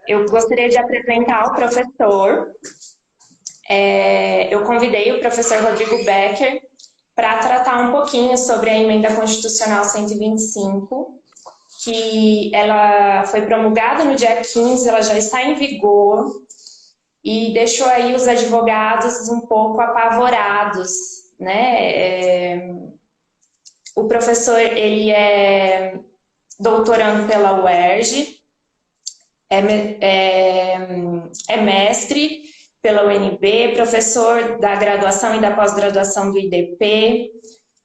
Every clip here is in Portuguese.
Eu gostaria de apresentar o professor. Eu convidei o professor Rodrigo Becker para tratar um pouquinho sobre a Emenda Constitucional 125, que ela foi promulgada no dia 15, ela já está em vigor, e deixou aí os advogados um pouco apavorados, né? O professor, ele é doutorando pela UERJ, é mestre pela UNB, professor da graduação e da pós-graduação do IDP,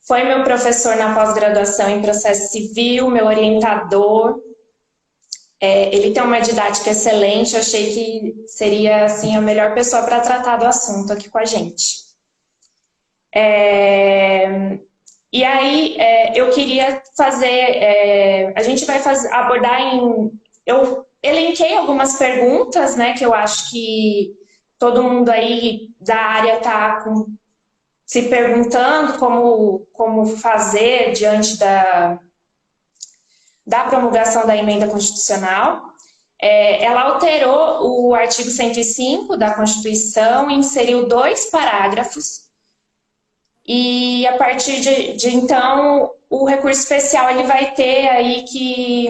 foi meu professor na pós-graduação em processo civil, meu orientador. Ele tem uma didática excelente, eu achei que seria assim, a melhor pessoa para tratar do assunto aqui com a gente. E aí, eu queria fazer, a gente vai abordar eu elenquei algumas perguntas, né, que eu acho que todo mundo aí da área está se perguntando como fazer diante da promulgação da emenda constitucional. Ela alterou o artigo 105 da Constituição, inseriu 2 parágrafos, e a partir de então, o recurso especial ele vai ter aí que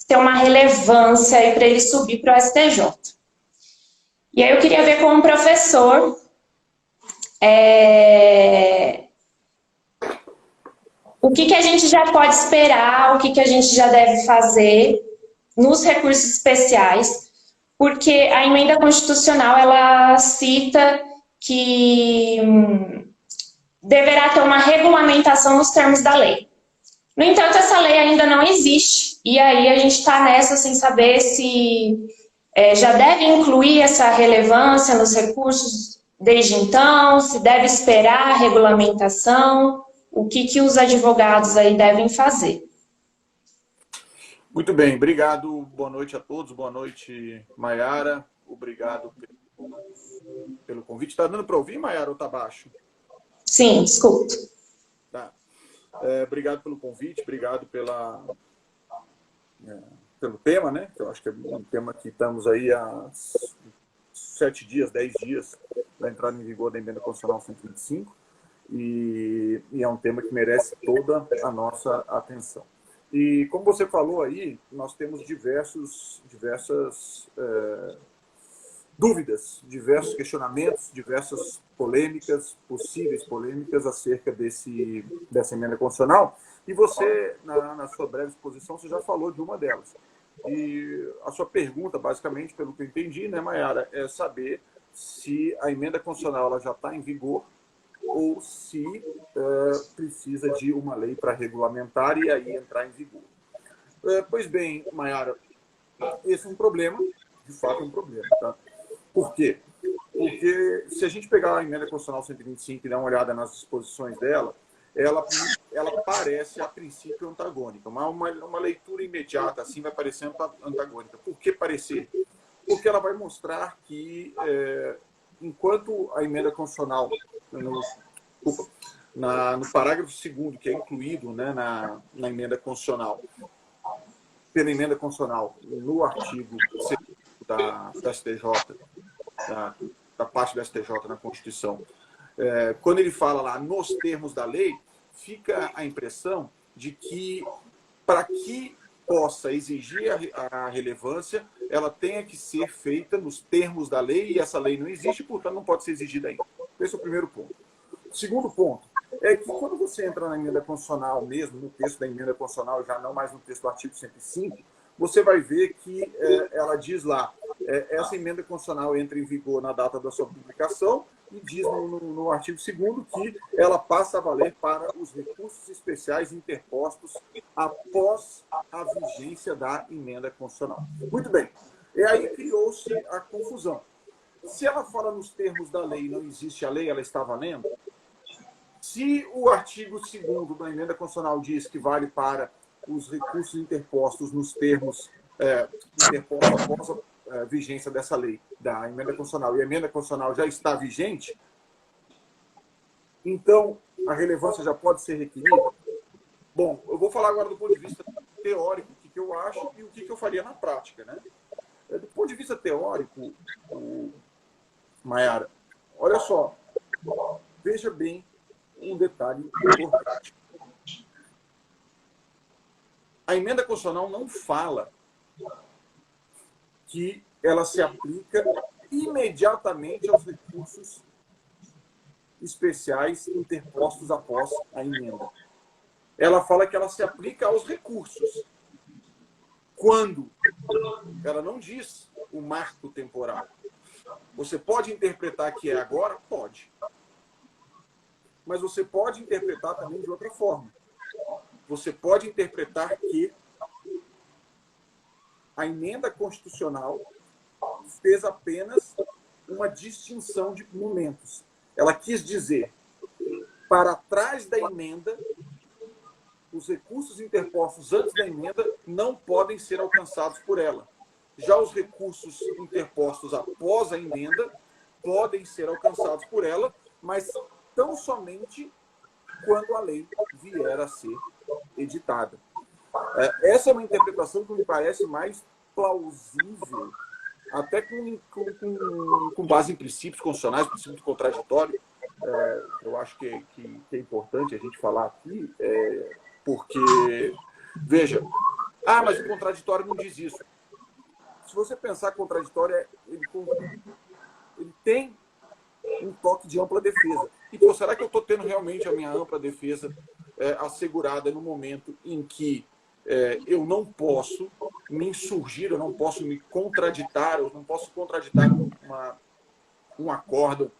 ter uma relevância aí para ele subir para o STJ. E aí eu queria ver com o professor o que a gente já pode esperar, o que a gente já deve fazer nos recursos especiais, porque a emenda constitucional ela cita que deverá ter uma regulamentação nos termos da lei. No entanto, essa lei ainda não existe, e aí a gente está nessa sem saber se já deve incluir essa relevância nos recursos desde então, se deve esperar a regulamentação, o que os advogados aí devem fazer. Muito bem, obrigado, boa noite a todos, boa noite, Maiara, obrigado pelo convite. Está dando para ouvir, Maiara, ou está baixo? Sim, escuto. Tá. Obrigado pelo convite, obrigado pelo tema, né? Eu acho que é um tema que estamos aí há 7 dias, 10 dias da entrada em vigor da Emenda Constitucional 125 e é um tema que merece toda a nossa atenção. E como você falou aí, nós temos diversas dúvidas, diversos questionamentos, diversas polêmicas, possíveis polêmicas acerca dessa emenda constitucional. E você, na sua breve exposição, você já falou de uma delas. E a sua pergunta, basicamente, pelo que eu entendi, né, Maiara, é saber se a emenda constitucional ela já está em vigor ou se precisa de uma lei para regulamentar e aí entrar em vigor. Pois bem, Maiara, esse é um problema, de fato é um problema, tá? Por quê? Porque se a gente pegar a emenda constitucional 125 e dar uma olhada nas disposições dela, ela parece, a princípio, antagônica. Uma leitura imediata, assim, vai parecer antagônica. Por que parecer? Porque ela vai mostrar que, enquanto a emenda constitucional, no parágrafo 2º, que é incluído, né, na emenda constitucional, pela emenda constitucional, no artigo 6 da STJ, da parte da STJ na Constituição, quando ele fala lá nos termos da lei, fica a impressão de que, para que possa exigir a relevância, ela tenha que ser feita nos termos da lei, e essa lei não existe, portanto não pode ser exigida ainda. Esse é o primeiro ponto. O segundo ponto é que quando você entra na emenda constitucional mesmo, no texto da emenda constitucional, já não mais no texto do artigo 105, você vai ver que ela diz lá, essa emenda constitucional entra em vigor na data da sua publicação e diz no artigo 2º que ela passa a valer para os recursos especiais interpostos após a vigência da emenda constitucional. Muito bem. E aí criou-se a confusão. Se ela fala nos termos da lei e não existe a lei, ela está valendo? Se o artigo 2º da emenda constitucional diz que vale para os recursos interpostos nos termos interpostos após a vigência dessa lei, da emenda constitucional, e a emenda constitucional já está vigente, então a relevância já pode ser requerida? Bom, eu vou falar agora do ponto de vista teórico, o que eu acho e o que eu faria na prática, né? Do ponto ponto de vista teórico, Mayara, olha só, veja bem um detalhe importante. A emenda constitucional não fala que ela se aplica imediatamente aos recursos especiais interpostos após a emenda. Ela fala que ela se aplica aos recursos. Quando? Ela não diz o marco temporal. Você pode interpretar que é agora? Pode. Mas você pode interpretar também de outra forma. Você pode interpretar que a emenda constitucional fez apenas uma distinção de momentos. Ela quis dizer, para trás da emenda, os recursos interpostos antes da emenda não podem ser alcançados por ela. Já os recursos interpostos após a emenda podem ser alcançados por ela, mas tão somente quando a lei vier a ser editada. Essa é uma interpretação que me parece mais plausível, até com base em princípios constitucionais, princípios contraditórios. Eu acho que é importante a gente falar aqui, porque, veja, mas o contraditório não diz isso. Se você pensar contraditório, ele tem um toque de ampla defesa. Então, será que eu estou tendo realmente a minha ampla defesa assegurada no momento em que eu não posso me insurgir, eu não posso me contraditar, eu não posso contraditar um acórdão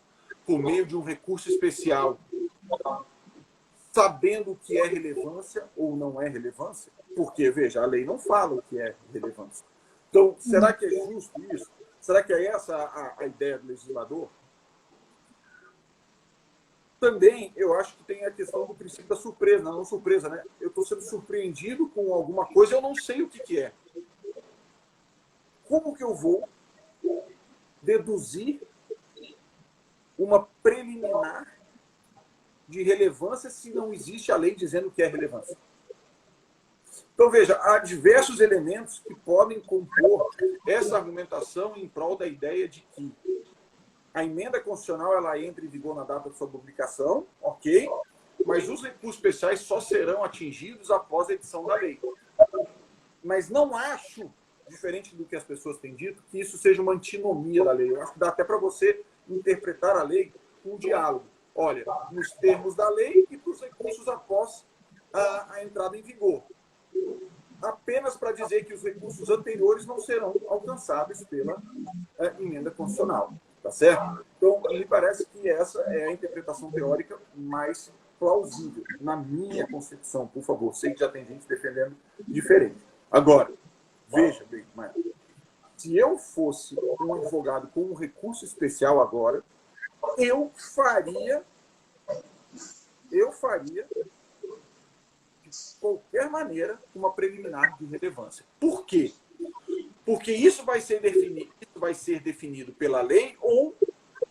por meio de um recurso especial, sabendo o que é relevância ou não é relevância? Porque, veja, a lei não fala o que é relevância. Então, será que é justo isso? Será que é essa a ideia do legislador? Também, eu acho que tem a questão do princípio da surpresa, não surpresa, né? Eu estou sendo surpreendido com alguma coisa, eu não sei o que é. Como que eu vou deduzir uma preliminar de relevância se não existe a lei dizendo que é relevância? Então, veja, há diversos elementos que podem compor essa argumentação em prol da ideia de que a emenda constitucional ela entra em vigor na data de sua publicação, ok, mas os recursos especiais só serão atingidos após a edição da lei. Mas não acho, diferente do que as pessoas têm dito, que isso seja uma antinomia da lei. Eu acho que dá até para você interpretar a lei com um diálogo. Olha, nos termos da lei e para os recursos após a entrada em vigor. Apenas para dizer que os recursos anteriores não serão alcançáveis pela emenda constitucional. Tá certo? Então, me parece que essa é a interpretação teórica mais plausível, na minha concepção, por favor. Sei que já tem gente defendendo diferente. Agora, veja bem, se eu fosse um advogado com um recurso especial agora, eu faria de qualquer maneira uma preliminar de relevância. Por quê? Porque isso vai ser definido pela lei ou,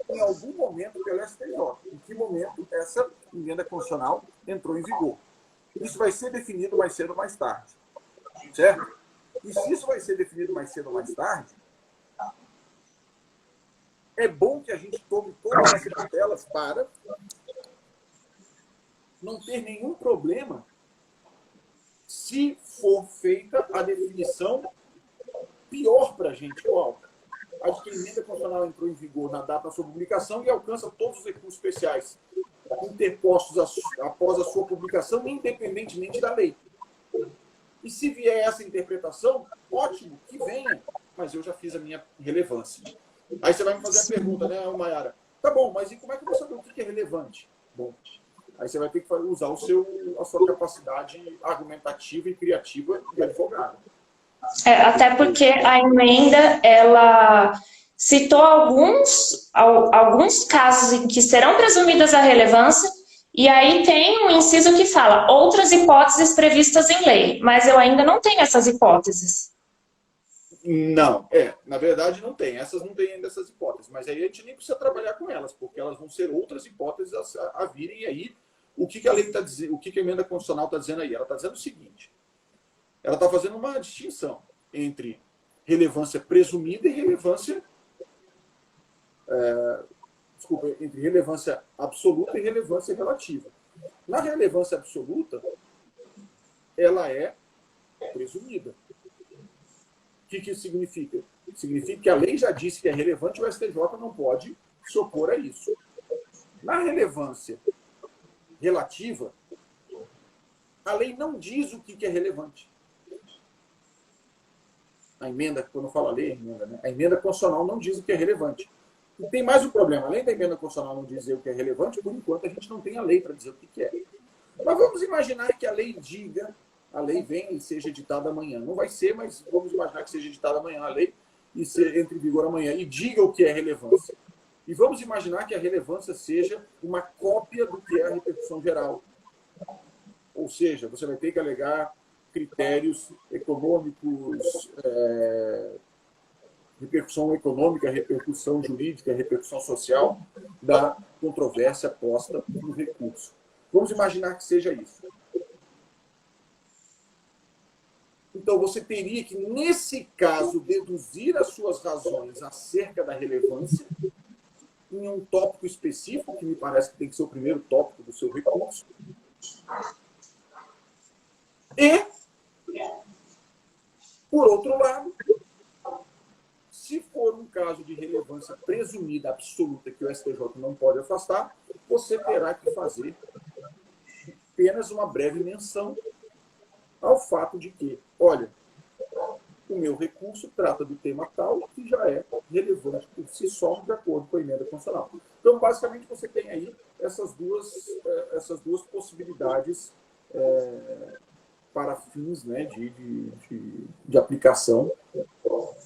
em algum momento, pelo STJ. Em que momento essa emenda constitucional entrou em vigor. Isso vai ser definido mais cedo ou mais tarde. Certo? E se isso vai ser definido mais cedo ou mais tarde, é bom que a gente tome todas as cautelas para não ter nenhum problema se for feita a definição pior para a gente, qual? A de que a emenda constitucional entrou em vigor na data da sua publicação e alcança todos os recursos especiais interpostos após a sua publicação, independentemente da lei. E se vier essa interpretação, ótimo, que venha, mas eu já fiz a minha relevância. Aí você vai me fazer a pergunta, né, Mayara? Tá bom, mas e como é que eu vou saber o que é relevante? Bom, aí você vai ter que usar a sua capacidade argumentativa e criativa de advogado. Até porque a emenda, ela citou alguns casos em que serão presumidas a relevância, e aí tem um inciso que fala outras hipóteses previstas em lei, mas eu ainda não tenho essas hipóteses. Não, na verdade não tem. Essas não tem ainda essas hipóteses, mas aí a gente nem precisa trabalhar com elas, porque elas vão ser outras hipóteses a virem, e aí o que a lei está dizendo, o que a emenda constitucional está dizendo aí? Ela está dizendo o seguinte: ela está fazendo uma distinção entre relevância presumida e relevância... entre relevância absoluta e relevância relativa. Na relevância absoluta, ela é presumida. O que isso significa? Significa que a lei já disse que é relevante e o STJ não pode se opor a isso. Na relevância relativa, a lei não diz o que é relevante. A emenda, quando eu falo a lei, a emenda constitucional não diz o que é relevante. E tem mais um problema. Além da emenda constitucional não dizer o que é relevante, por enquanto a gente não tem a lei para dizer o que é. Mas vamos imaginar que a lei diga, a lei venha e seja editada amanhã. Não vai ser, mas vamos imaginar que seja editada amanhã a lei e entre em vigor amanhã e diga o que é relevância. E vamos imaginar que a relevância seja uma cópia do que é a repercussão geral. Ou seja, você vai ter que alegar critérios econômicos, repercussão econômica, repercussão jurídica, repercussão social da controvérsia posta no recurso. Vamos imaginar que seja isso. Então, você teria que, nesse caso, deduzir as suas razões acerca da relevância em um tópico específico, que me parece que tem que ser o primeiro tópico do seu recurso. E, por outro lado, se for um caso de relevância presumida absoluta que o STJ não pode afastar, você terá que fazer apenas uma breve menção ao fato de que, olha, o meu recurso trata do tema tal que já é relevante por si só, de acordo com a emenda constitucional. Então, basicamente, você tem aí essas duas possibilidades para fins, né, de aplicação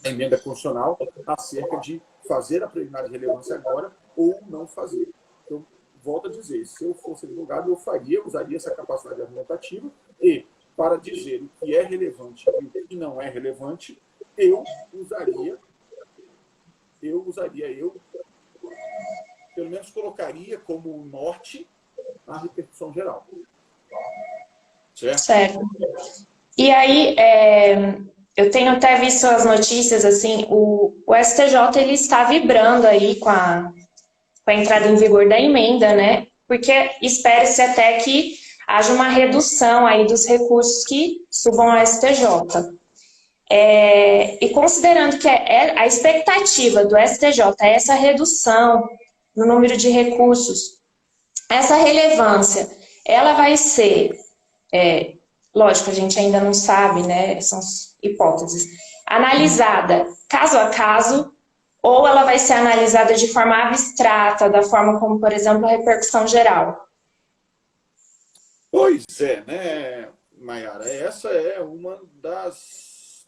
da emenda constitucional acerca de fazer a preliminar de relevância agora ou não fazer. Então, volto a dizer, se eu fosse advogado, eu usaria essa capacidade argumentativa e, para dizer o que é relevante e o que não é relevante, eu pelo menos colocaria como norte a repercussão geral. Certo? Certo. E aí, eu tenho até visto as notícias, assim, o STJ ele está vibrando aí com a entrada em vigor da emenda, né? Porque espera-se até que haja uma redução aí dos recursos que subam ao STJ. E considerando que a expectativa do STJ é essa redução no número de recursos, essa relevância, ela vai ser, lógico, a gente ainda não sabe, né? São hipóteses, analisada caso a caso, ou ela vai ser analisada de forma abstrata, da forma como, por exemplo, a repercussão geral? Pois é, né, Mayara? Essa é uma das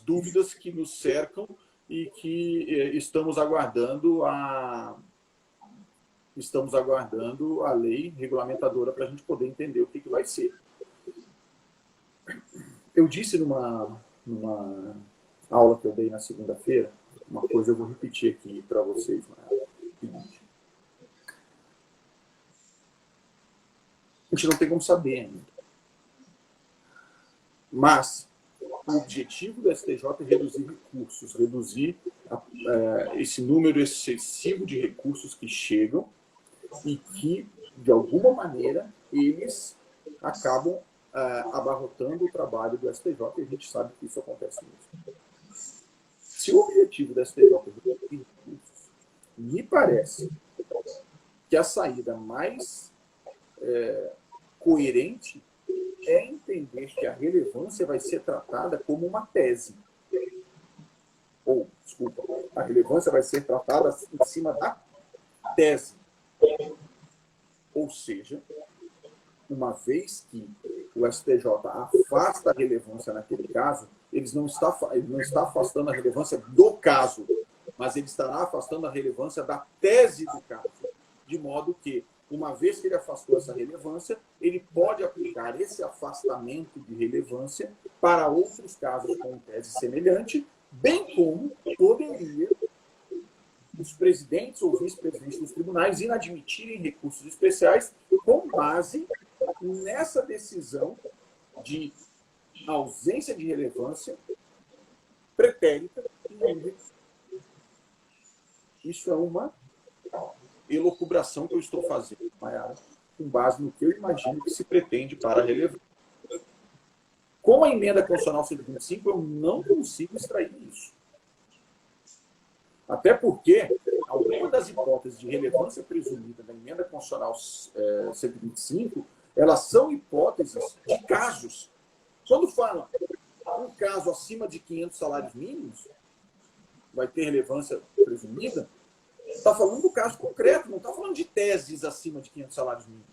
dúvidas que nos cercam e que estamos aguardando a lei regulamentadora para a gente poder entender o que vai ser. Eu disse numa aula que eu dei na segunda-feira, uma coisa eu vou repetir aqui para vocês. A gente não tem como saber ainda. Mas o objetivo do STJ é reduzir recursos, reduzir esse número excessivo de recursos que chegam e que, de alguma maneira, eles acabam abarrotando o trabalho do STJ, e a gente sabe que isso acontece mesmo. Se o objetivo do STJ é reduzir recursos, me parece que a saída mais coerente é entender que a relevância vai ser tratada como uma tese. A relevância vai ser tratada em cima da tese. Ou seja, uma vez que o STJ afasta a relevância naquele caso, ele não está afastando a relevância do caso, mas ele estará afastando a relevância da tese do caso. De modo que, uma vez que ele afastou essa relevância, ele pode aplicar esse afastamento de relevância para outros casos com tese semelhante, bem como poderia os presidentes ou vice-presidentes dos tribunais inadmitirem recursos especiais com base nessa decisão de ausência de relevância pretérita e nenhum recurso. Isso é uma elucubração que eu estou fazendo, Mayara, com base no que eu imagino que se pretende para a relevância. Com a emenda constitucional 125, eu não consigo extrair isso. Até porque alguma das hipóteses de relevância presumida da emenda constitucional 125, elas são hipóteses de casos. Quando fala um caso acima de 500 salários mínimos, vai ter relevância presumida, está falando do caso concreto, não está falando de teses acima de 500 salários mínimos.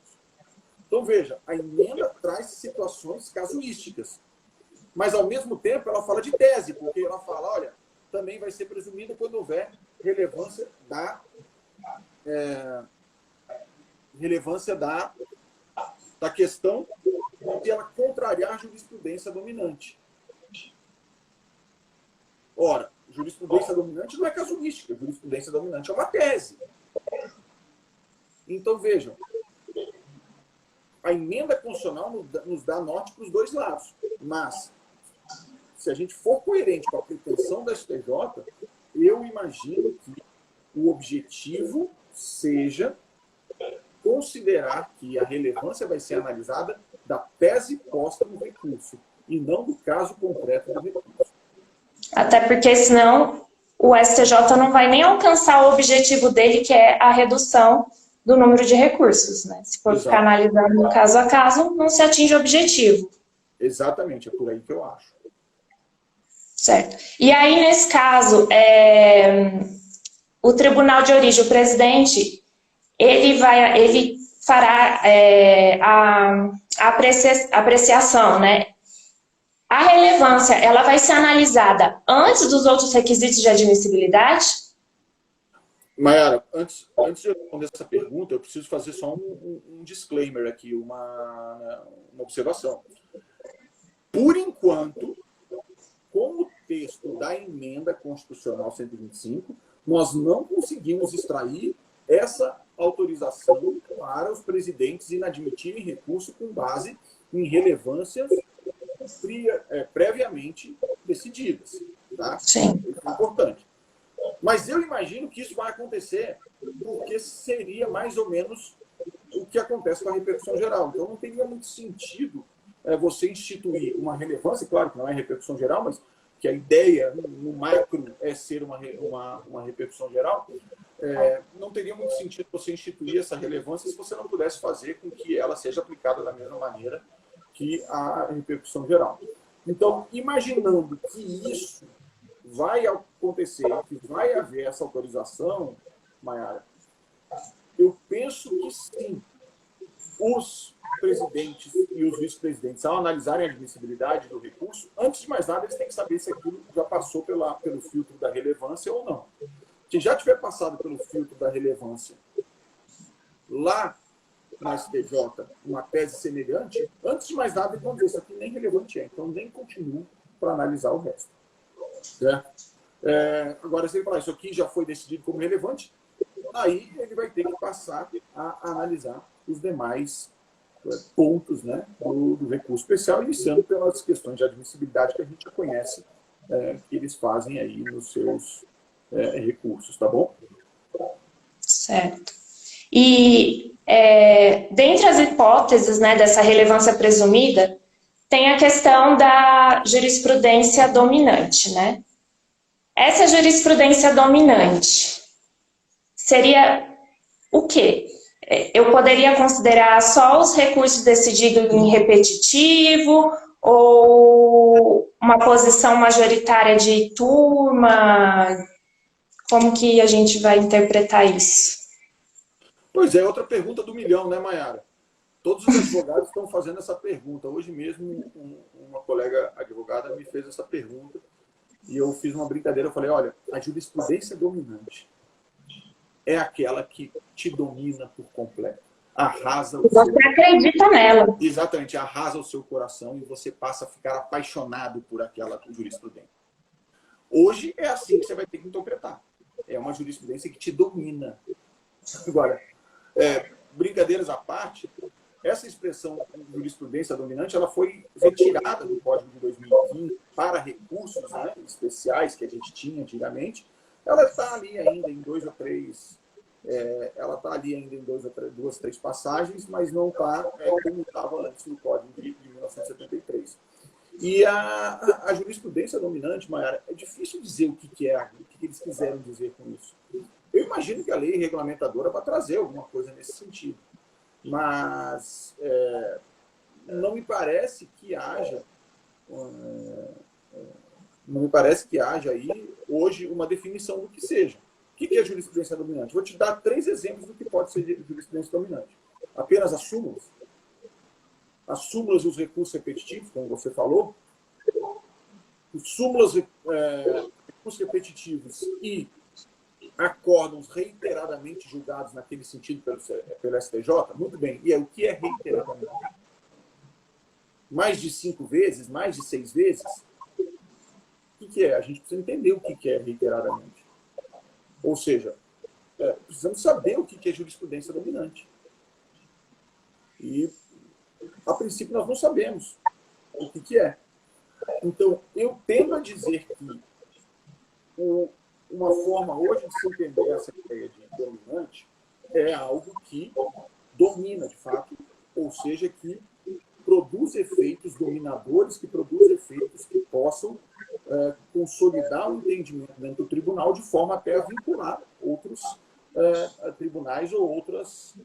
Então, veja, a emenda traz situações casuísticas. Mas, ao mesmo tempo, ela fala de tese, porque ela fala, olha, também vai ser presumida quando houver relevância da questão de ela contrariar a jurisprudência dominante. Ora, jurisprudência dominante não é casuística, jurisprudência dominante é uma tese. Então, vejam, a emenda constitucional nos dá norte para os dois lados, mas se a gente for coerente com a pretensão da STJ, eu imagino que o objetivo seja considerar que a relevância vai ser analisada da tese posta no recurso e não do caso concreto do recurso. Até porque, senão, o STJ não vai nem alcançar o objetivo dele, que é a redução do número de recursos, né? Se for ficar analisando caso a caso, não se atinge o objetivo. Exatamente, é por aí que eu acho. Certo. E aí, nesse caso, o tribunal de origem, o presidente, ele fará a apreciação, né? A relevância, ela vai ser analisada antes dos outros requisitos de admissibilidade? Mayara, antes de eu responder essa pergunta, eu preciso fazer só um disclaimer aqui, uma observação. Por enquanto, com o texto da emenda constitucional 125, nós não conseguimos extrair essa autorização para os presidentes inadmitirem recurso com base em relevâncias previamente decididas. Tá? Sim. Isso é importante. Mas eu imagino que isso vai acontecer porque seria mais ou menos o que acontece com a repercussão geral. Então, não teria muito sentido você instituir uma relevância, claro que não é repercussão geral, mas que a ideia no macro é ser uma repercussão geral, não teria muito sentido você instituir essa relevância se você não pudesse fazer com que ela seja aplicada da mesma maneira que a repercussão geral. Então, imaginando que isso vai acontecer, que vai haver essa autorização, Mayara, eu penso que sim, os presidentes e os vice-presidentes, ao analisarem a admissibilidade do recurso, antes de mais nada, eles têm que saber se aquilo já passou pelo filtro da relevância ou não. Se já tiver passado pelo filtro da relevância lá na STJ, uma tese semelhante, antes de mais nada, eles vão dizer isso aqui nem relevante é, então nem continuo para analisar o resto. Certo? Agora, se ele falar isso aqui já foi decidido como relevante, aí ele vai ter que passar a analisar os demais pontos, né, do recurso especial, iniciando pelas questões de admissibilidade que a gente já conhece, que eles fazem aí nos seus recursos, tá bom? Certo. E dentre as hipóteses, né, dessa relevância presumida, tem a questão da jurisprudência dominante, né? Essa jurisprudência dominante seria o quê? Eu poderia considerar só os recursos decididos em repetitivo ou uma posição majoritária de turma? Como que a gente vai interpretar isso? Pois é, outra pergunta do milhão, né, Mayara? Todos os advogados estão fazendo essa pergunta. Hoje mesmo, uma colega advogada me fez essa pergunta e eu fiz uma brincadeira. Eu falei, olha, a jurisprudência dominante é aquela que te domina por completo. Arrasa o você acredita nela. Exatamente, arrasa o seu coração e você passa a ficar apaixonado por aquela jurisprudência. Hoje é assim que você vai ter que interpretar. É uma jurisprudência que te domina. Agora, brincadeiras à parte, essa expressão jurisprudência dominante, ela foi retirada do Código de 2015 para recursos, né, especiais que a gente tinha antigamente, ela está ali ainda em dois ou três, ela está ali ainda em duas, três passagens, mas não está como estava antes no Código de 1973. E a jurisprudência dominante, Mayara, é difícil dizer o que é, o que eles quiseram dizer com isso. Eu imagino que a lei regulamentadora vai trazer alguma coisa nesse sentido, mas não me parece que haja aí hoje uma definição do que seja. O que é jurisprudência dominante? Vou te dar 3 exemplos do que pode ser jurisprudência dominante. Apenas as súmulas. As súmulas e os recursos repetitivos, como você falou. Os súmulas, recursos repetitivos e acórdãos reiteradamente julgados naquele sentido pelo STJ. Muito bem. E o que é reiteradamente? Mais de 5 vezes? Mais de 6 vezes? O que é? A gente precisa entender o que é reiteradamente. Ou seja, precisamos saber o que é jurisprudência dominante. E, a princípio, nós não sabemos o que é. Então, eu tendo a dizer que uma forma hoje de se entender essa ideia de dominante é algo que domina, de fato, ou seja, que produz efeitos dominadores, que produz efeitos que possam consolidar o entendimento dentro do tribunal de forma até a vincular outros tribunais ou outras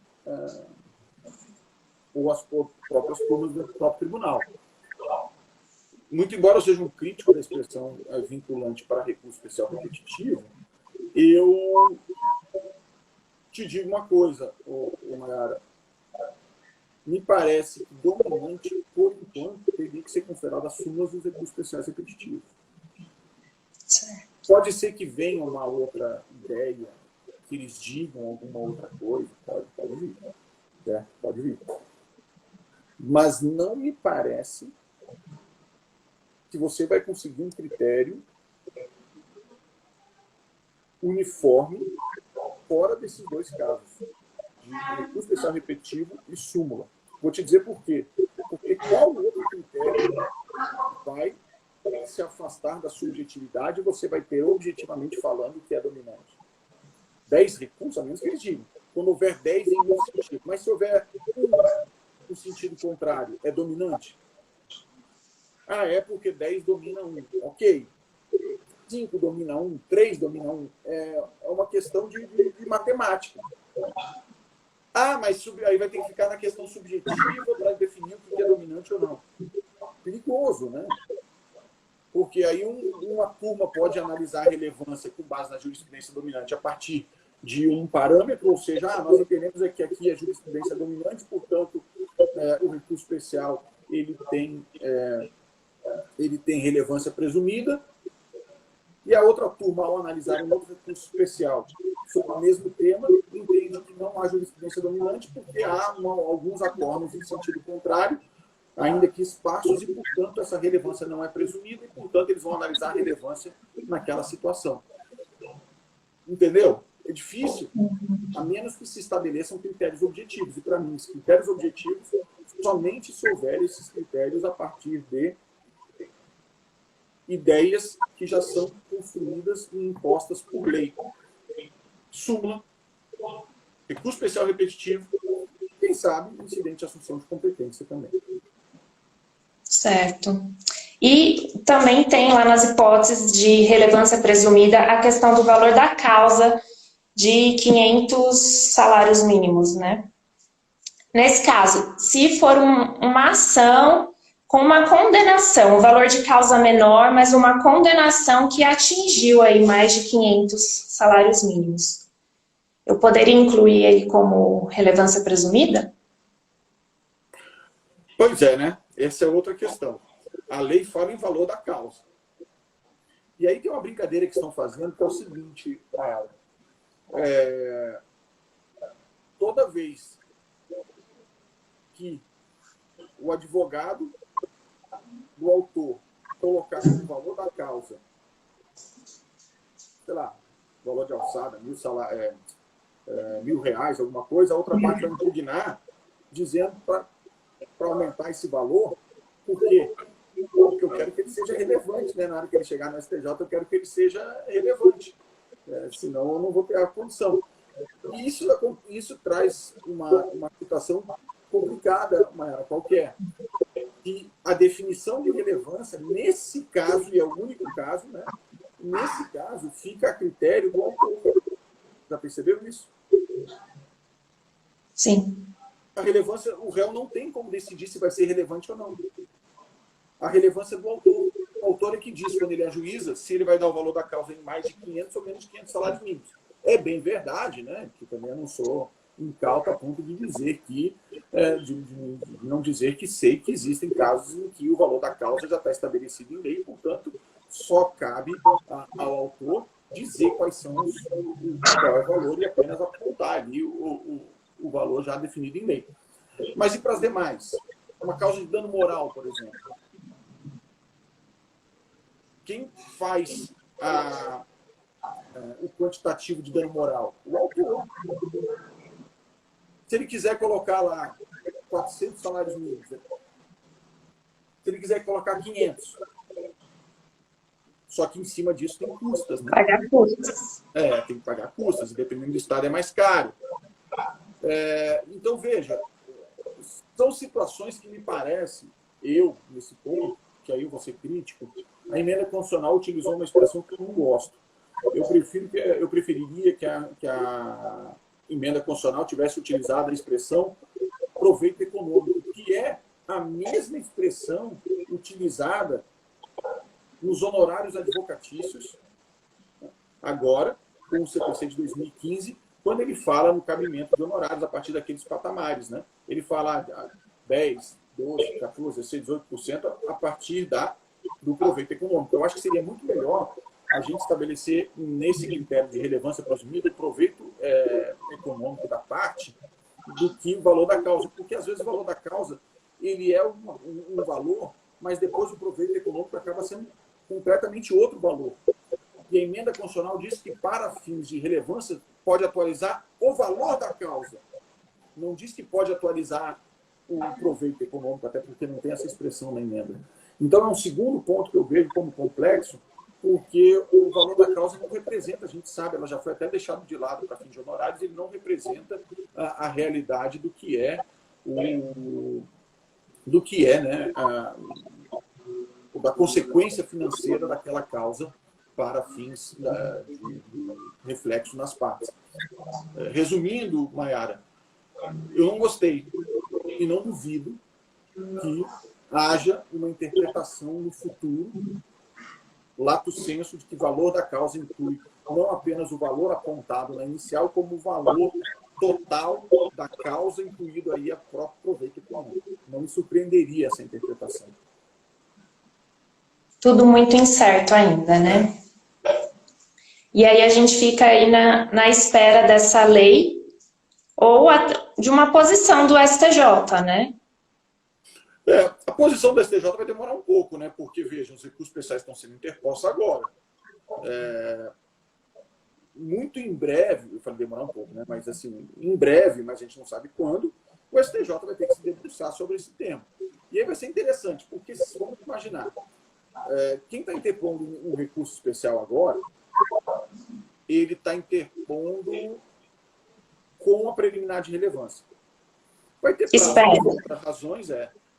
ou as próprias turmas do próprio tribunal. Muito embora eu seja um crítico da expressão vinculante para recurso especial repetitivo, eu te digo uma coisa, Mayara. Me parece que dominante, por enquanto, teria que ser considerado as súmulas dos recursos especiais repetitivos. Pode ser que venha uma outra ideia, que eles digam alguma outra coisa, pode vir. Pode vir. Mas não me parece que você vai conseguir um critério uniforme fora desses 2 casos, de recurso especial repetitivo e súmula. Vou te dizer por quê. Porque qual outro critério vai se afastar da subjetividade e você vai ter objetivamente falando que é dominante? 10 recursos, a menos que eles digam. Quando houver 10 em um sentido. Mas se houver no sentido contrário, é dominante? É porque 10 domina 1. Ok. 5 domina 1, 3 domina 1. É uma questão de matemática. Mas aí vai ter que ficar na questão subjetiva para definir o que é dominante ou não. Perigoso, né? Porque aí uma turma pode analisar a relevância com base na jurisprudência dominante a partir de um parâmetro, ou seja, nós entendemos que aqui é jurisprudência dominante, portanto, o recurso especial ele tem relevância presumida, e a outra turma, ao analisar um outro recurso especial sobre o mesmo tema, entende que não há jurisprudência dominante porque há alguns acordos em sentido contrário, ainda que esparsos, e, portanto, essa relevância não é presumida, e, portanto, eles vão analisar a relevância naquela situação. Entendeu? É difícil, a menos que se estabeleçam critérios objetivos. E, para mim, os critérios objetivos, somente se houver esses critérios a partir de ideias que já são construídas e impostas por lei. Súmula, recurso especial repetitivo, quem sabe, incidente de assunção de competência também. Certo. E também tem lá nas hipóteses de relevância presumida a questão do valor da causa de 500 salários mínimos, né? Nesse caso, se for uma ação com uma condenação, o valor de causa menor, mas uma condenação que atingiu aí mais de 500 salários mínimos, eu poderia incluir aí como relevância presumida? Pois é, né? Essa é outra questão. A lei fala em valor da causa. E aí tem uma brincadeira que estão fazendo, que é o seguinte, toda vez que o advogado do autor colocar o valor da causa, sei lá, valor de alçada, R$1.000, alguma coisa, a outra parte vai impugnar, dizendo para aumentar esse valor. Por quê? Porque eu quero que ele seja relevante, né? Na hora que ele chegar no STJ, eu quero que ele seja relevante. Senão eu não vou ter a condição. E isso traz uma situação complicada, Mayara, qualquer. E a definição de relevância, nesse caso, e é o único caso, né? Nesse caso, fica a critério do autor. Já perceberam isso? Sim. A relevância, o réu não tem como decidir se vai ser relevante ou não. A relevância do autor. O autor é que diz, quando ele ajuiza, se ele vai dar o valor da causa em mais de 500 ou menos de 500 salários mínimos. É bem verdade, né? Que também eu não sou incauto a ponto de dizer que, de não dizer que sei que existem casos em que o valor da causa já está estabelecido em lei, portanto, só cabe ao autor dizer qual é o valor e apenas apontar ali o valor já definido em lei. Mas e para as demais? Uma causa de dano moral, por exemplo. Quem faz o quantitativo de dano moral? O autor. Se ele quiser colocar lá 400 salários mínimos, se ele quiser colocar 500, só que em cima disso tem custas, né? Pagar custas. Tem que pagar custas, e dependendo do estado é mais caro. Então, veja, são situações que me parece, nesse ponto, que aí eu vou ser crítico, a emenda constitucional utilizou uma expressão que eu não gosto. Eu preferiria que a emenda constitucional tivesse utilizado a expressão proveito econômico, que é a mesma expressão utilizada nos honorários advocatícios, agora, com o CPC de 2015, quando ele fala no cabimento de honorários a partir daqueles patamares. Né? Ele fala 10, 12, 14, 16, 18% a partir do proveito econômico. Eu acho que seria muito melhor a gente estabelecer nesse critério de relevância presumida o proveito econômico da parte do que o valor da causa, porque às vezes o valor da causa ele é um valor, mas depois o proveito econômico acaba sendo completamente outro valor. E a emenda constitucional diz que para fins de relevância pode atualizar o valor da causa. Não diz que pode atualizar o proveito econômico, até porque não tem essa expressão na emenda. Então é um segundo ponto que eu vejo como complexo, porque o valor da causa não representa, a gente sabe, ela já foi até deixada de lado para fins de honorários, ele não representa a realidade do que é né, da consequência financeira daquela causa para fins de reflexo nas partes. Resumindo, Mayara, eu não gostei e não duvido que haja uma interpretação no futuro lato sensu de que o valor da causa inclui não apenas o valor apontado na inicial, como o valor total da causa, incluído aí a próprio proveito econômico. Não me surpreenderia essa interpretação. Tudo muito incerto ainda, né? E aí a gente fica aí na espera dessa lei ou de uma posição do STJ, né? A posição do STJ vai demorar um pouco, né? Porque, veja, os recursos especiais estão sendo interpostos agora. Muito em breve, eu falei demorar um pouco, né? Mas assim, em breve, mas a gente não sabe quando, o STJ vai ter que se debruçar sobre esse tema. E aí vai ser interessante, porque vamos imaginar, quem está interpondo um recurso especial agora, ele está interpondo com a preliminar de relevância. Vai ter prazo para as contra-razões,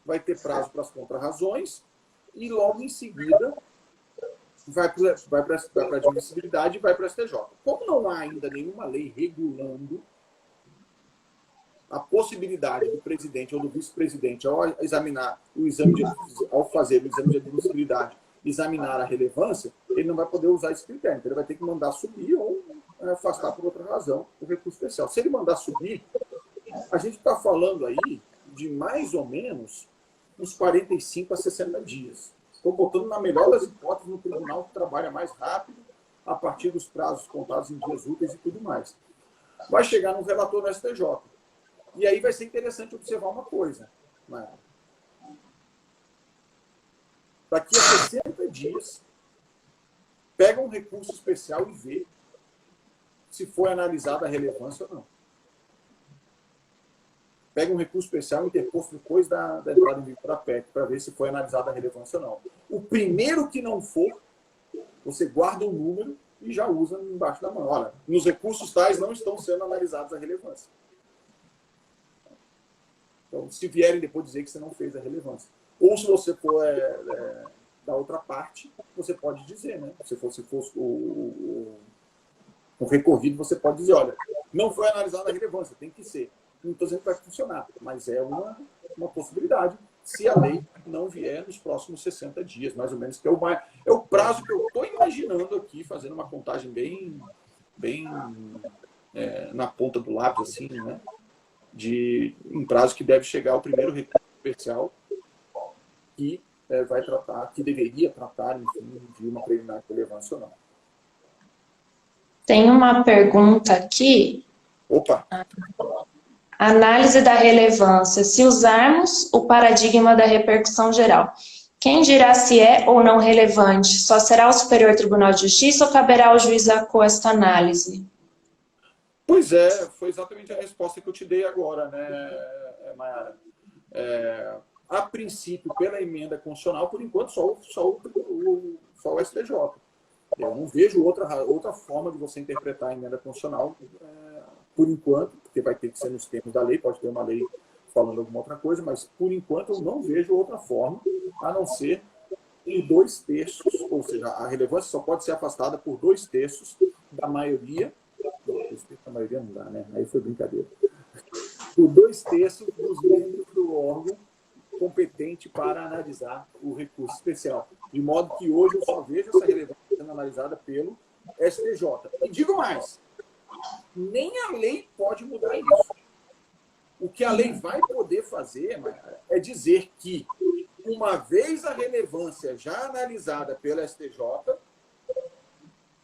vai ter prazo para as contra-razões, e logo em seguida vai para a admissibilidade e vai para o STJ. Como não há ainda nenhuma lei regulando a possibilidade do presidente ou do vice-presidente, ao fazer o exame de admissibilidade, examinar a relevância, ele não vai poder usar esse critério. Então, ele vai ter que mandar subir ou afastar por outra razão o recurso especial. Se ele mandar subir, a gente está falando aí de mais ou menos uns 45 a 60 dias. Estou botando na melhor das hipóteses no tribunal que trabalha mais rápido, a partir dos prazos contados em dias úteis e tudo mais. Vai chegar no relator do STJ. E aí vai ser interessante observar uma coisa. Né? Daqui a 60 dias, pega um recurso especial e vê se foi analisada a relevância ou não. pega um recurso especial interposto depois da entrada em vigor da PEC, para ver se foi analisada a relevância ou não. O primeiro que não for, você guarda o número e já usa embaixo da mão. Olha, nos recursos tais não estão sendo analisados a relevância. Então, se vierem depois dizer que você não fez a relevância. Ou se você for da outra parte, você pode dizer, né? Se fosse o recorrido, você pode dizer, olha, não foi analisada a relevância, tem que ser. Não estou dizendo que vai funcionar, mas é uma possibilidade, se a lei não vier nos próximos 60 dias, mais ou menos, que é o prazo que eu estou imaginando aqui, fazendo uma contagem bem na ponta do lápis, assim, né? De um prazo que deve chegar ao primeiro recurso especial que vai tratar, que deveria tratar, enfim, de uma preliminar de relevância ou não. Tem uma pergunta aqui. Opa! Análise da relevância. Se usarmos o paradigma da repercussão geral, quem dirá se é ou não relevante? Só será o Superior Tribunal de Justiça ou caberá ao juiz com esta análise? Pois é, foi exatamente a resposta que eu te dei agora, né, Mayara? A princípio, pela emenda constitucional, por enquanto, só o STJ. Eu não vejo outra forma de você interpretar a emenda constitucional, por enquanto, porque vai ter que ser nos termos da lei, pode ter uma lei falando alguma outra coisa, mas, por enquanto, eu não vejo outra forma, a não ser em 2/3, ou seja, a relevância só pode ser afastada por 2/3 da maioria. 2/3 da maioria não dá, né? Aí foi brincadeira. Por 2/3 dos membros do órgão competente para analisar o recurso especial. De modo que hoje eu só vejo essa relevância sendo analisada pelo STJ. E digo mais, nem a lei pode mudar isso. O que a lei vai poder fazer, Mayara, é dizer que, uma vez a relevância já analisada pelo STJ,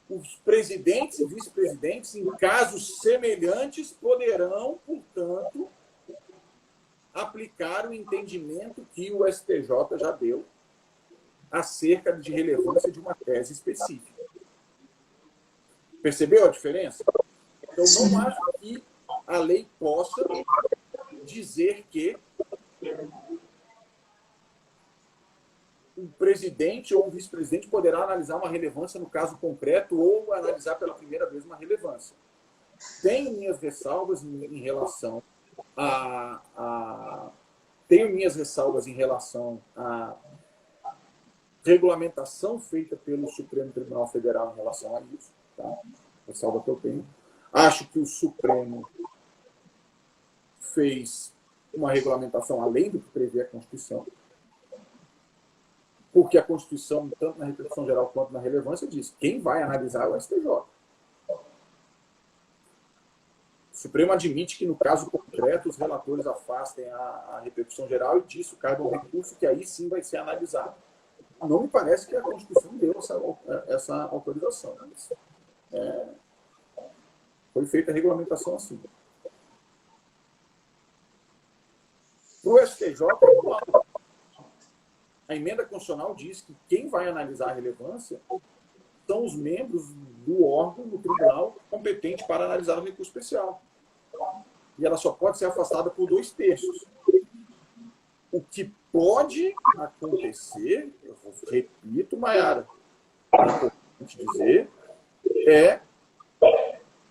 os presidentes e vice-presidentes, em casos semelhantes, poderão, portanto, aplicar o entendimento que o STJ já deu acerca de relevância de uma tese específica. Percebeu a diferença? Eu não acho que a lei possa dizer que um presidente ou um vice-presidente poderá analisar uma relevância no caso concreto ou analisar pela primeira vez uma relevância. Tenho minhas ressalvas em relação à regulamentação feita pelo Supremo Tribunal Federal em relação a isso. Tá? Ressalva que eu tenho. Acho que o Supremo fez uma regulamentação além do que prevê a Constituição, porque a Constituição, tanto na repercussão geral quanto na relevância, diz quem vai analisar é o STJ. O Supremo admite que, no caso concreto, os relatores afastem a repercussão geral e disso cabe um recurso que aí sim vai ser analisado. Não me parece que a Constituição deu essa autorização. Mas, foi feita a regulamentação assim. Para o STJ, a emenda constitucional diz que quem vai analisar a relevância são os membros do órgão, do tribunal, competente para analisar o recurso especial. E ela só pode ser afastada por 2/3. O que pode acontecer, eu repito, Mayara, é importante dizer, é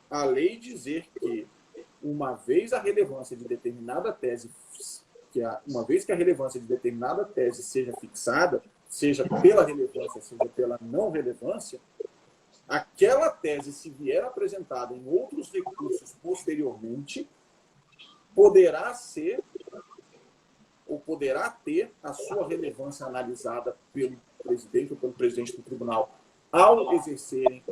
a lei dizer que, uma vez a relevância de determinada tese, uma vez que a relevância de determinada tese seja fixada, seja pela relevância, seja pela não relevância, aquela tese, se vier apresentada em outros recursos posteriormente, poderá ser ou poderá ter a sua relevância analisada pelo presidente ou pelo presidente do tribunal ao exercerem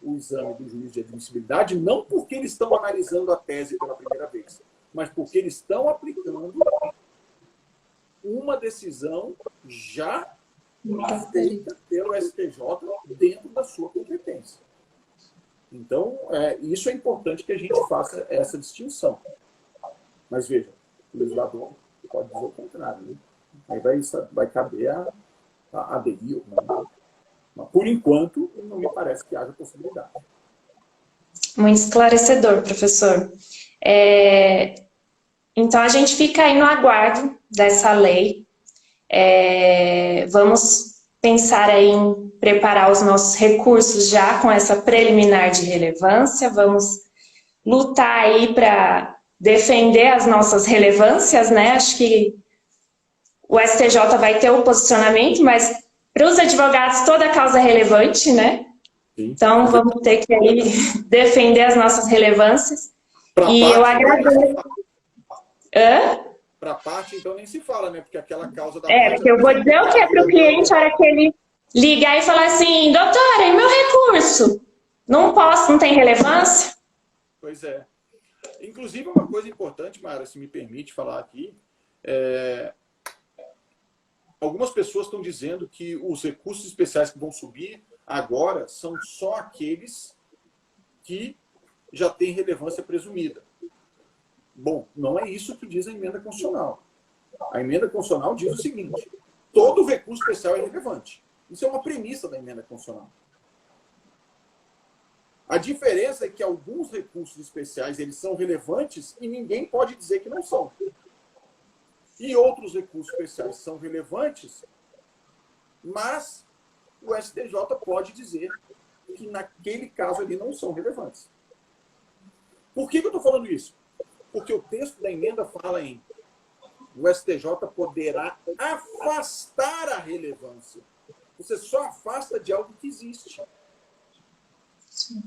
o exame do juiz de admissibilidade, não porque eles estão analisando a tese pela primeira vez, mas porque eles estão aplicando uma decisão já feita pelo STJ dentro da sua competência. Então, isso é importante que a gente faça essa distinção. Mas veja, o legislador pode dizer o contrário. Né? Aí vai caber a aderir. Mas, por enquanto, não me parece que haja possibilidade. Muito esclarecedor, professor. Então, a gente fica aí no aguardo dessa lei. Vamos pensar aí em preparar os nossos recursos já com essa preliminar de relevância, vamos lutar aí para defender as nossas relevâncias, né? Acho que o STJ vai ter o posicionamento, mas para os advogados toda causa é relevante, né? Sim. Então vamos ter que aí defender as nossas relevâncias. E eu agradeço. Para a parte, então, nem se fala, né? Porque aquela causa da porque eu vou dizer o que é para o cliente, a hora que ele ligar e falar assim, doutora, e meu recurso? Não posso, não tem relevância? Pois é. Inclusive, uma coisa importante, Mara, se me permite falar aqui, algumas pessoas estão dizendo que os recursos especiais que vão subir agora são só aqueles que já têm relevância presumida. Bom, não é isso que diz a emenda constitucional. A emenda constitucional diz o seguinte: todo recurso especial é relevante. Isso é uma premissa da emenda constitucional. A diferença é que alguns recursos especiais eles são relevantes e ninguém pode dizer que não são. E outros recursos especiais são relevantes, mas o STJ pode dizer que naquele caso ali não são relevantes. Por que eu estou falando isso? Porque o texto da emenda fala em o STJ poderá afastar a relevância. Você só afasta de algo que existe. Sim.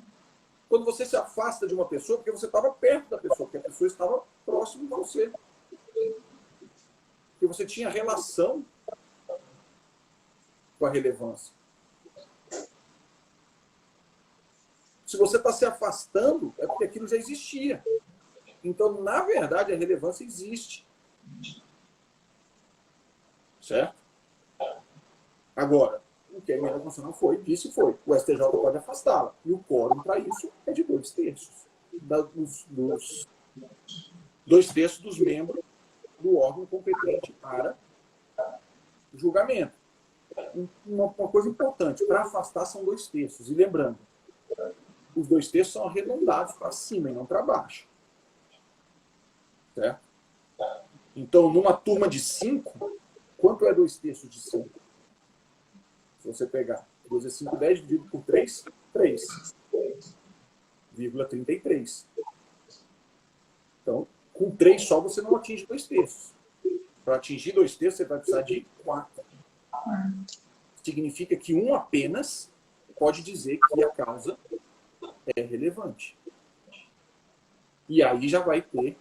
Quando você se afasta de uma pessoa, porque você estava perto da pessoa, porque a pessoa estava próximo de você. Porque você tinha relação com a relevância. Se você está se afastando, é porque aquilo já existia. Então, na verdade, a relevância existe. Certo? Agora, o que a emenda constitucional disse foi, o STJ pode afastá-la. E o quórum para isso é de 2/3. Dos 2/3 dos membros do órgão competente para julgamento. Uma coisa importante, para afastar são 2/3. E lembrando, os 2/3 são arredondados para cima e não para baixo. Certo? Então, numa turma de 5, quanto é 2/3 de 5? Se você pegar 2 é 5, 10 dividido por 3, 3,33. Então, com 3 só você não atinge 2/3. Para atingir 2/3, você vai precisar de 4. Significa que um apenas pode dizer que a causa é relevante. E aí já vai ter,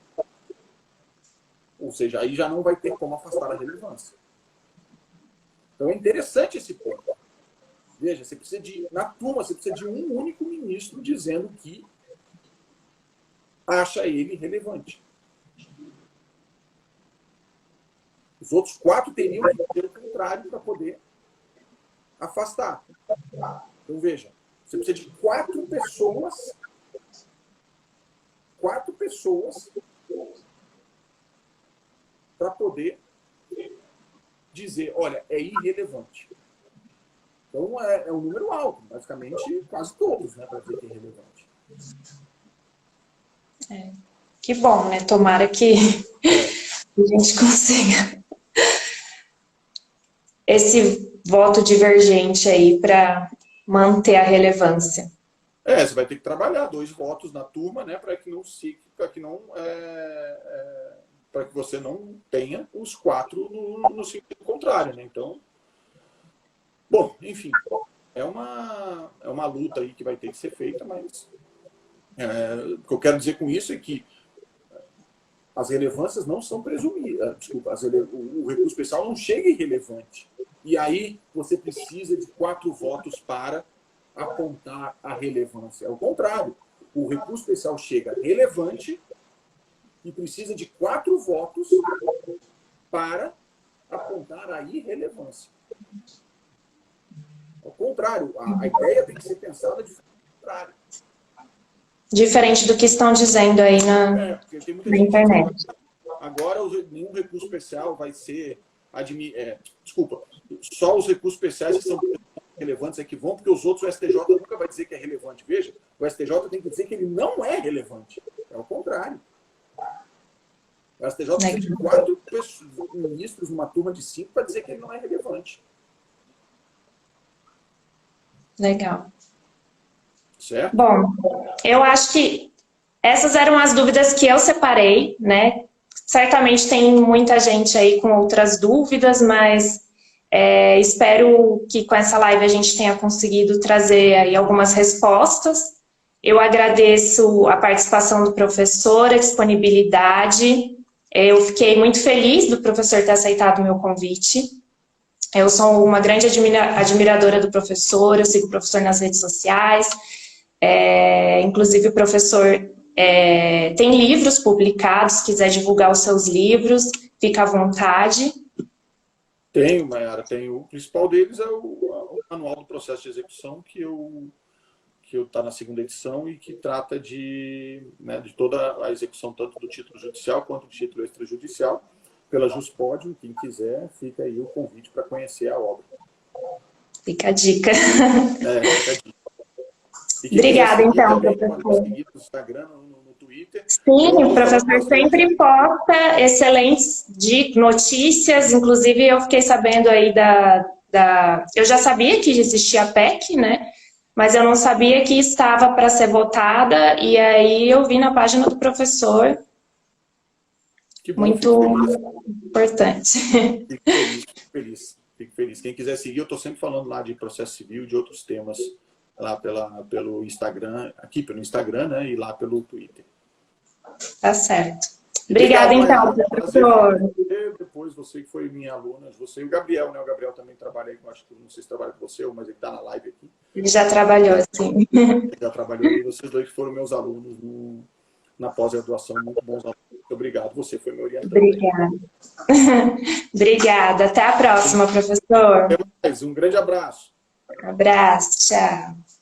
ou seja, aí já não vai ter como afastar a relevância. Então é interessante esse ponto. Veja, você precisa na turma, você precisa de um único ministro dizendo que acha ele relevante. Os outros 4 teriam que ter o contrário para poder afastar. Então veja, você precisa de 4 pessoas. 4 pessoas para poder dizer, olha, é irrelevante. Então é um número alto, basicamente quase todos, né, para dizer que é irrelevante. Que bom, né? Tomara que a gente consiga esse voto divergente aí para manter a relevância. Você vai ter que trabalhar 2 votos na turma, né, para que você não tenha os 4 no sentido contrário, né? Então, bom, enfim, é uma luta aí que vai ter que ser feita, mas o que eu quero dizer com isso é que as relevâncias não são presumidas. Desculpa, o recurso especial não chega irrelevante. E aí você precisa de 4 votos para apontar a relevância. É o contrário. O recurso especial chega relevante e precisa de 4 votos para apontar a irrelevância. Ao contrário, a ideia tem que ser pensada de forma contrária. Diferente do que estão dizendo aí na internet. Agora, nenhum recurso especial vai ser... desculpa, só os recursos especiais que são relevantes é que vão, porque os outros o STJ nunca vai dizer que é relevante. Veja, o STJ tem que dizer que ele não é relevante. É o contrário. O STJ precisa de 4 ministros numa turma de 5 para dizer que ele não é relevante. Legal. Certo? Bom, eu acho que essas eram as dúvidas que eu separei, né? Certamente tem muita gente aí com outras dúvidas, mas espero que com essa live a gente tenha conseguido trazer aí algumas respostas. Eu agradeço a participação do professor, a disponibilidade. Eu fiquei muito feliz do professor ter aceitado o meu convite. Eu sou uma grande admiradora do professor, eu sigo o professor nas redes sociais. Inclusive o professor tem livros publicados, se quiser divulgar os seus livros, fica à vontade. Tenho, Mayara, tenho. O principal deles é o Manual do Processo de Execução, que está na 2ª edição e que trata de toda a execução, tanto do título judicial quanto do título extrajudicial, pela Juspodium. Quem quiser, fica aí o convite para conhecer a obra. Fica a dica. Fica a dica. Obrigada, então, também, professor. seguir no Instagram, no Twitter. Sim, o professor sempre posta excelentes notícias, inclusive eu fiquei sabendo aí eu já sabia que existia a PEC, né? Mas eu não sabia que estava para ser votada, e aí eu vi na página do professor. Que bom, muito importante. Fico feliz. Quem quiser seguir, eu estou sempre falando lá de processo civil, de outros temas, lá pelo Instagram, aqui pelo Instagram, né? E lá pelo Twitter. Tá certo. Obrigada, então, professor. Depois, você que foi minha aluna, você e o Gabriel, né? O Gabriel também trabalha aí, acho que não sei se trabalha com você, mas ele está na live aqui. Ele já trabalhou, sim. Ele já trabalhou, e vocês dois foram meus alunos na pós-graduação, muito bons alunos. Muito obrigado, você foi meu orientador. Obrigada. Obrigada. Até a próxima, professor. Até mais. Um grande abraço. Abraço, tchau.